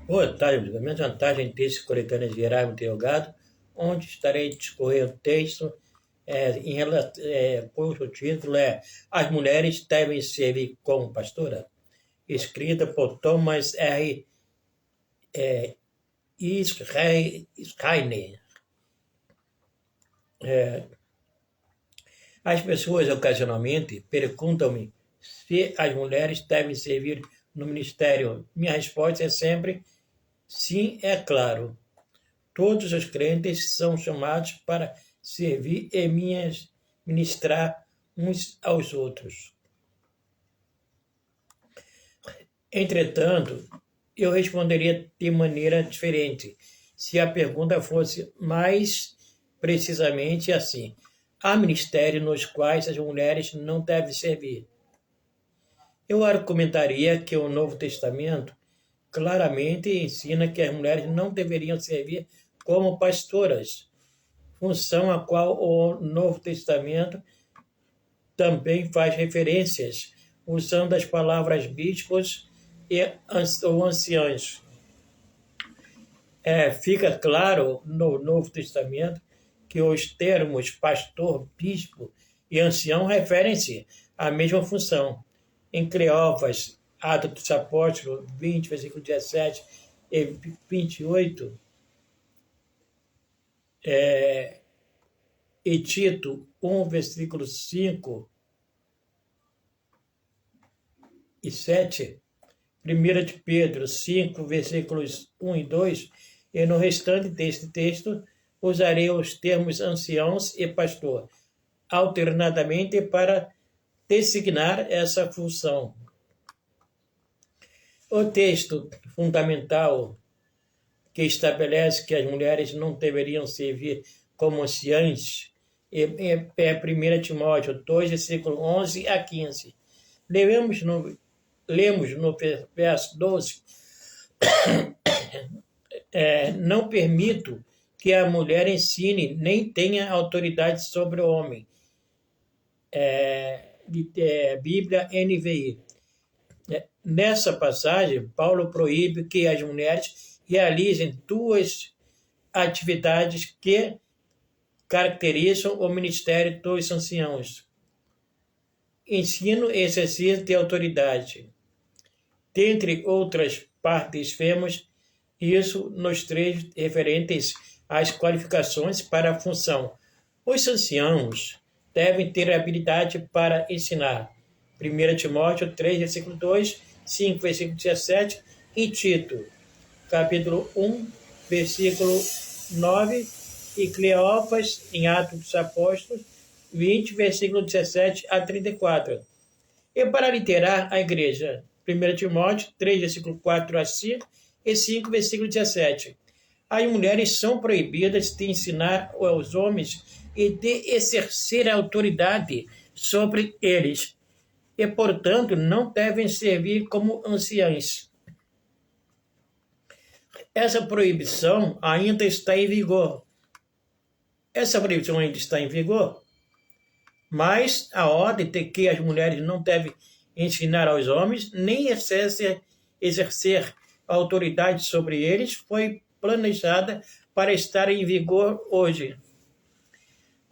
Boa tarde, a minha vantagem de texto coletâneas gerais interrogado, onde estarei a discorrer o texto, cujo título é As Mulheres Devem Servir como Pastora, escrita por Thomas R. Schreiner. As pessoas ocasionalmente perguntam-me se as mulheres devem servir no ministério. Minha resposta é sempre sim, é claro. Todos os crentes são chamados para servir e ministrar uns aos outros. Entretanto, eu responderia de maneira diferente se a pergunta fosse mais precisamente assim: há ministérios nos quais as mulheres não devem servir. Eu argumentaria que o Novo Testamento claramente ensina que as mulheres não deveriam servir como pastoras, função a qual o Novo Testamento também faz referências, usando as palavras bispos ou anciãos. Fica claro no Novo Testamento que os termos pastor, bispo e ancião referem-se à mesma função. Em Cleófas, Atos dos Apóstolos 20, versículo 17 e 28, e Tito 1, versículo 5 e 7, 1 de Pedro 5, versículos 1 e 2, e no restante deste texto usarei os termos anciãos e pastor, alternadamente para designar essa função. O texto fundamental que estabelece que as mulheres não deveriam servir como anciãs é 1 Timóteo 2, versículo 11 a 15. Lemos no verso 12, não permito que a mulher ensine nem tenha autoridade sobre o homem. Bíblia NVI. Nessa passagem, Paulo proíbe que as mulheres realizem duas atividades que caracterizam o ministério dos anciãos: ensino e exercício de autoridade. Dentre outras partes, vemos isso nos trechos referentes às qualificações para a função. Os anciãos devem ter habilidade para ensinar. 1 Timóteo 3, versículo 2, 5, versículo 17, e Tito, capítulo 1, versículo 9, e Cleófas, em Atos dos Apóstolos, 20, versículo 17 a 34. E para literar a igreja, 1 Timóteo 3, versículo 4 a 5, e 5, versículo 17. As mulheres são proibidas de ensinar aos homens e de exercer a autoridade sobre eles, e, portanto, não devem servir como anciãs. Essa proibição ainda está em vigor. Mas a ordem de que as mulheres não devem ensinar aos homens, nem exercer autoridade sobre eles, foi planejada para estar em vigor hoje.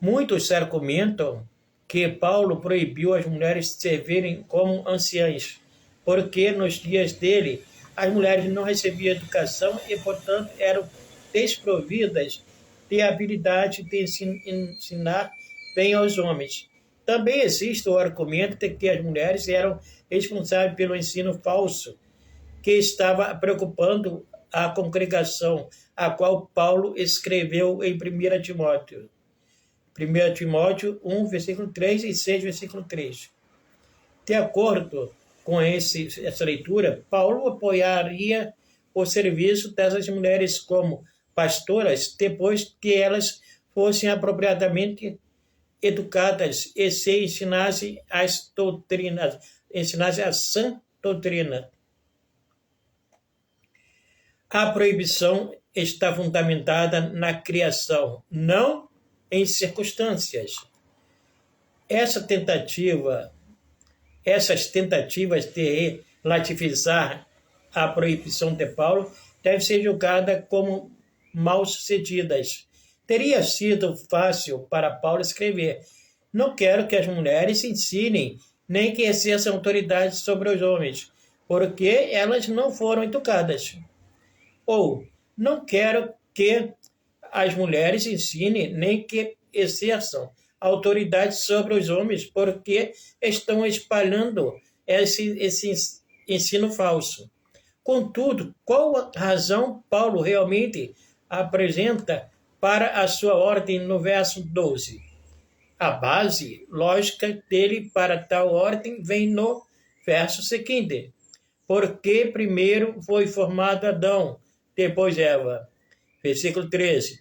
Muitos argumentam que Paulo proibiu as mulheres servirem como anciãs, porque nos dias dele as mulheres não recebiam educação e, portanto, eram desprovidas de habilidade de ensinar bem aos homens. Também existe o argumento de que as mulheres eram responsáveis pelo ensino falso, que estava preocupando a congregação, a qual Paulo escreveu em 1 Timóteo. 1 Timóteo 1, versículo 3 e 6, versículo 3. De acordo com essa leitura, Paulo apoiaria o serviço dessas mulheres como pastoras depois que elas fossem apropriadamente educadas e se ensinassem as doutrinas, ensinassem a sã doutrina. A proibição está fundamentada na criação, não em circunstâncias. Essas tentativas de relativizar a proibição de Paulo deve ser julgada como mal-sucedidas. Teria sido fácil para Paulo escrever: não quero que as mulheres ensinem, nem que exerçam autoridade sobre os homens, porque elas não foram educadas. Ou, não quero que as mulheres ensinem, nem que exerçam autoridade sobre os homens, porque estão espalhando esse ensino falso. Contudo, qual a razão Paulo realmente apresenta para a sua ordem no verso 12? A base lógica dele para tal ordem vem no verso seguinte: porque primeiro foi formado Adão, depois Eva. Versículo 13.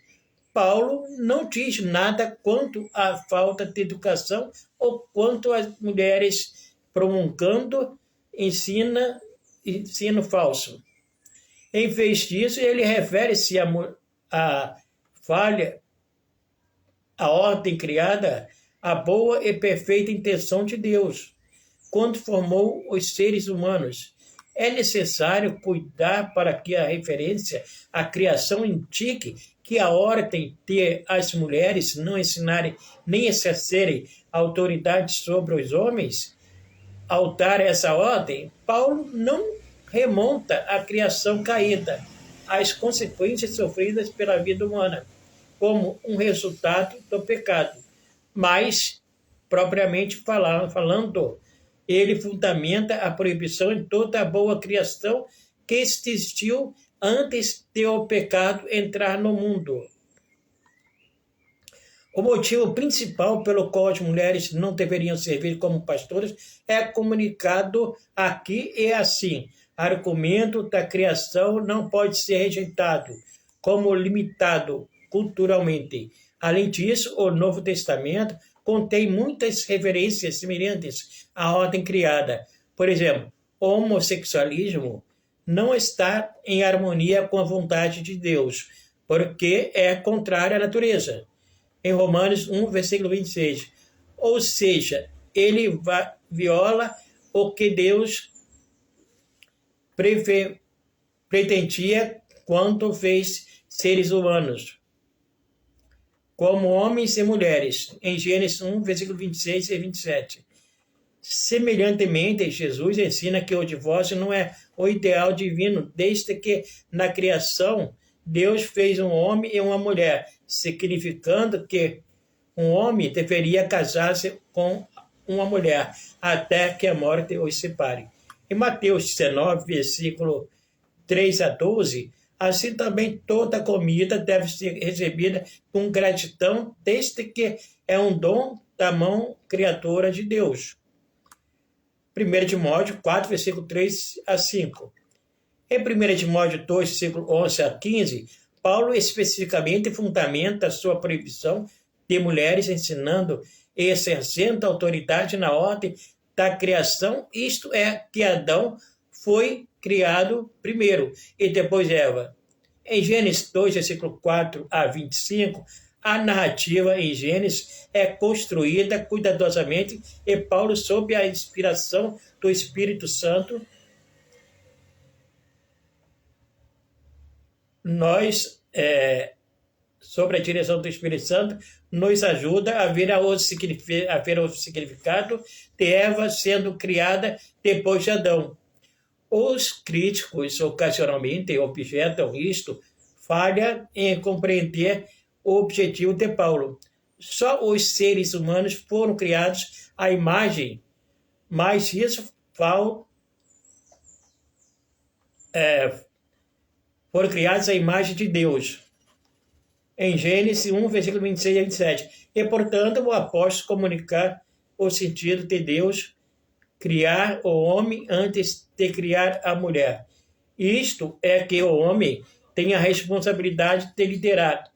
Paulo não diz nada quanto à falta de educação ou quanto às mulheres promulgando ensino falso. Em vez disso, ele refere-se à falha, à ordem criada, à boa e perfeita intenção de Deus, quando formou os seres humanos. É necessário cuidar para que a referência à criação indique que a ordem de as mulheres não ensinarem nem exercerem autoridade sobre os homens. Ao dar essa ordem, Paulo não remonta à criação caída, às consequências sofridas pela vida humana, como um resultado do pecado. Mas, propriamente falando, ele fundamenta a proibição em toda a boa criação que existiu antes de o pecado entrar no mundo. O motivo principal pelo qual as mulheres não deveriam servir como pastoras é comunicado aqui e assim. O argumento da criação não pode ser rejeitado como limitado culturalmente. Além disso, o Novo Testamento contém muitas referências semelhantes à ordem criada. Por exemplo, o homossexualismo não está em harmonia com a vontade de Deus, porque é contrário à natureza. Em Romanos 1, versículo 26. Ou seja, ele viola o que Deus pretendia quando fez seres humanos, como homens e mulheres, em Gênesis 1, versículo 26 e 27. Semelhantemente, Jesus ensina que o divórcio não é o ideal divino, desde que na criação Deus fez um homem e uma mulher, significando que um homem deveria casar-se com uma mulher, até que a morte os separe. Em Mateus 19, versículo 3 a 12, assim também toda comida deve ser recebida com gratidão, desde que é um dom da mão criadora de Deus. 1 Timóteo 4, versículo 3 a 5. Em 1 Timóteo 2, versículo 11 a 15, Paulo especificamente fundamenta a sua proibição de mulheres ensinando e exercendo autoridade na ordem da criação, isto é, que Adão foi criado primeiro e depois Eva. Em Gênesis 2, versículo 4 a 25, a narrativa em Gênesis é construída cuidadosamente e Paulo, sob a inspiração do Espírito Santo, sobre a direção do Espírito Santo, nos ajuda a ver o significado de Eva sendo criada depois de Adão. Os críticos ocasionalmente objetam isto, falha em compreender o objetivo de Paulo. Só os seres humanos foram criados à imagem, mas isso foram criados à imagem de Deus. Em Gênesis 1, versículo 26 e 27. E, portanto, o apóstolo comunicar o sentido de Deus criar o homem antes de criar a mulher. Isto é que o homem tem a responsabilidade de liderar.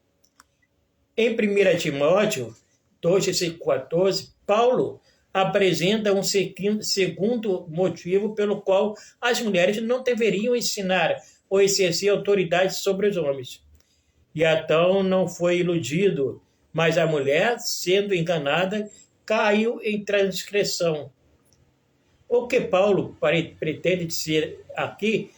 Em 1 Timóteo 2, versículo 14, Paulo apresenta um segundo motivo pelo qual as mulheres não deveriam ensinar ou exercer autoridade sobre os homens. E Adão não foi iludido, mas a mulher, sendo enganada, caiu em transgressão. O que Paulo pretende dizer aqui